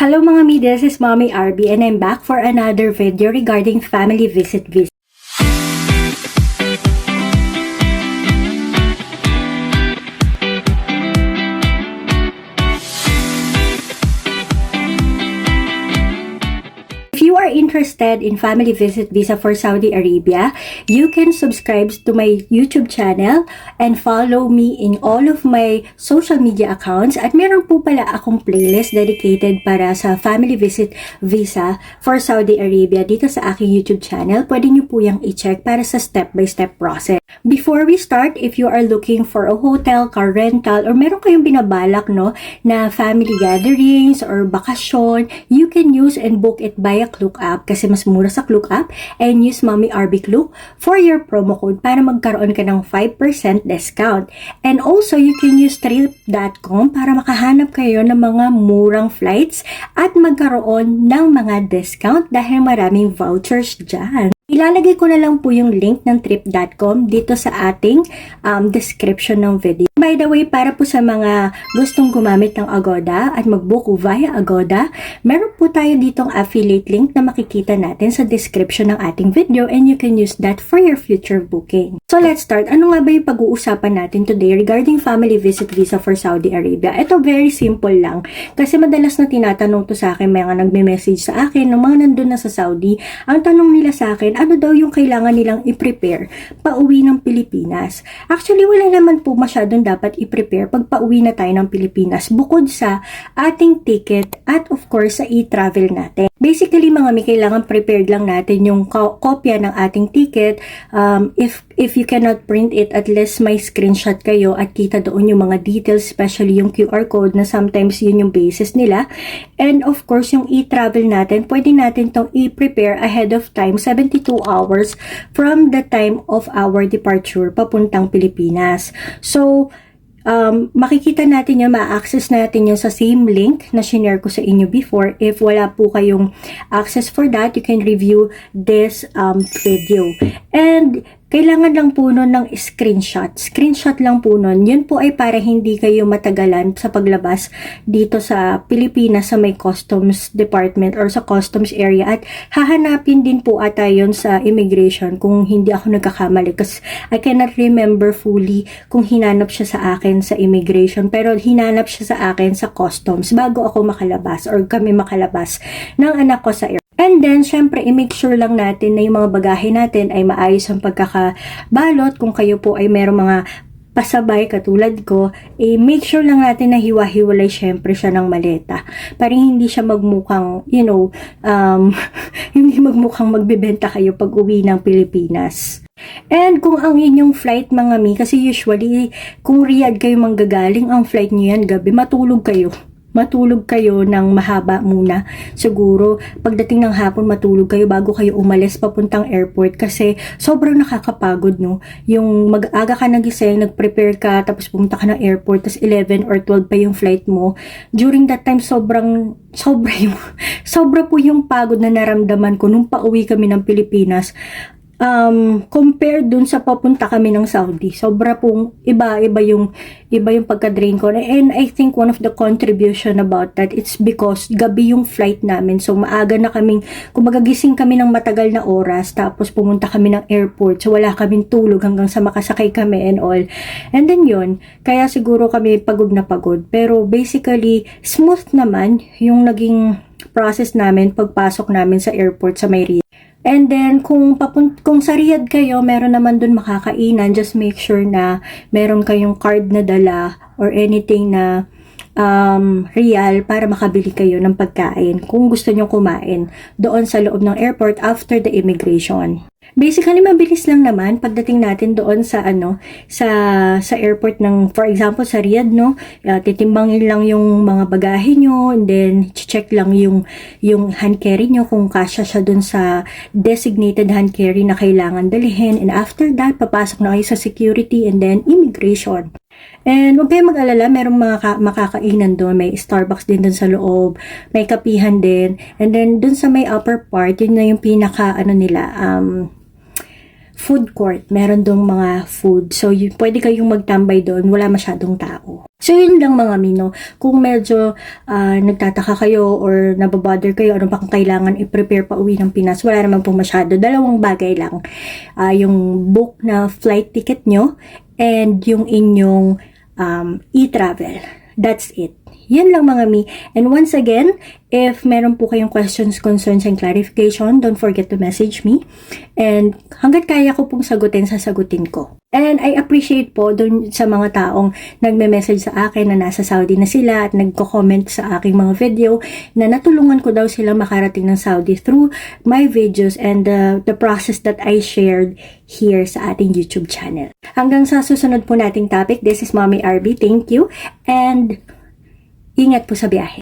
Hello mga mi, this is Mommy RB and I'm back for another video regarding family visit visa. If you are interested in family visit visa for Saudi Arabia, you can subscribe to my YouTube channel and follow me in all of my social media accounts. At meron po pala akong playlist dedicated para sa family visit visa for Saudi Arabia dito sa aking YouTube channel. Pwede nyo po yung i-check para sa step-by-step process. Before we start, if you are looking for a hotel, car rental, or meron kayong binabalak na family gatherings or bakasyon, you can use and book it via Klook app kasi mas mura sa Klook app, and use Mommy RB Klook for your promo code para magkaroon ka ng 5% discount. And also, you can use trip.com para makahanap kayo ng mga murang flights at magkaroon ng mga discount dahil maraming vouchers dyan. Ilalagay ko na lang po yung link ng trip.com dito sa ating description ng video. By the way, para po sa mga gustong gumamit ng Agoda at mag-book via Agoda, meron po tayo ditong affiliate link na makikita natin sa description ng ating video, and you can use that for your future booking. So let's start. Ano nga ba yung pag-uusapan natin today regarding family visit visa for Saudi Arabia? Ito very simple lang kasi madalas na tinatanong to sa akin, mga nagme-message sa akin ng mga nandun na sa Saudi. Ang tanong nila sa akin, ano daw yung kailangan nilang i-prepare pauwi ng Pilipinas? Actually, wala naman po masyadong dapat i-prepare pag pauwi na tayo ng Pilipinas bukod sa ating ticket at of course sa e-travel natin. Basically, mga may kailangan prepared lang natin yung kopya ng ating ticket. If you cannot print it, at least may screenshot kayo at kita doon yung mga details, especially yung QR code na sometimes yun yung basis nila. And of course, yung e-travel natin, pwede natin tong i-prepare ahead of time, 72 hours from the time of our departure papuntang Pilipinas. So, makikita natin yun, ma-access natin yun sa same link na shinare ko sa inyo before. If wala po kayong access for that, you can review this video. And kailangan lang po nun ng screenshot. Screenshot lang po nun. Yun po ay para hindi kayo matagalan sa paglabas dito sa Pilipinas sa may customs department or sa customs area. At hahanapin din po ata yun sa immigration kung hindi ako nagkakamali. Kasi I cannot remember fully kung hinanap siya sa akin sa immigration. Pero hinanap siya sa akin sa customs bago ako makalabas or kami makalabas ng anak ko sa airport. And then, syempre, i-make sure lang natin na yung mga bagahe natin ay maayos ang pagkakabalot. Kung kayo po ay merong mga pasabay katulad ko, make sure lang natin na hiwa-hiwalay syempre siya ng maleta. Para hindi siya magmukhang, hindi magmukhang magbebenta kayo pag uwi ng Pilipinas. And kung ang inyong flight, mga mi, kasi usually, kung Riyadh kayo manggagaling, ang flight nyo yan gabi, matulog kayo ng mahaba muna. Siguro, pagdating ng hapon, matulog kayo bago kayo umalis papuntang airport kasi sobrang nakakapagod, no? Yung mag-aga ka nagising, nag-prepare ka, tapos pumunta ka ng airport, tapos 11 or 12 pa yung flight mo. During that time, sobra po yung pagod na naramdaman ko nung pauwi kami ng Pilipinas. Compared dun sa papunta kami ng Saudi, sobra pong iba yung pagka-drain ko. And I think one of the contribution about that, it's because gabi yung flight namin. So maaga na kaming, kung magagising kami ng matagal na oras, tapos pumunta kami ng airport. So wala kaming tulog hanggang sa makasakay kami and all. And then yun, kaya siguro kami pagod na pagod. Pero basically, smooth naman yung naging process namin pagpasok namin sa airport sa May. And then, kung sa Riyadh kayo, meron naman dun makakainan, just make sure na meron kayong card na dala or anything na real para makabili kayo ng pagkain kung gusto nyo kumain doon sa loob ng airport after the immigration. Basically, mabilis lang naman pagdating natin doon sa sa airport ng, for example, sa Riyadh, no? Titimbangin lang yung mga bagahe nyo, and then check lang yung hand carry nyo kung kasya siya doon sa designated hand carry na kailangan dalhin. And after that, papasok na kayo sa security and then immigration. And huwag kayo mag-alala, merong mga makakainan doon. May Starbucks din doon sa loob. May kapihan din. And then, doon sa may upper part, yun na yung pinaka, food court. Meron dong mga food. So, pwede kayong magtambay doon. Wala masyadong tao. So, yun lang mga mino. Kung medyo nagtataka kayo or nababother kayo, ano pa kung kailangan i-prepare pa uwi ng Pinas, wala naman po masyado. Dalawang bagay lang. Yung book na flight ticket nyo and yung inyong e-travel. That's it. Yan lang mga mi. And once again, if meron po kayong questions, concerns, and clarification, don't forget to message me. And hanggat kaya ko pong sasagutin ko. And I appreciate po dun sa mga taong nagme-message sa akin na nasa Saudi na sila at nagko-comment sa aking mga video na natulungan ko daw sila makarating ng Saudi through my videos and the process that I shared here sa ating YouTube channel. Hanggang sa susunod po nating topic, this is Mommy RB. Thank you and ingat po sa biyahe.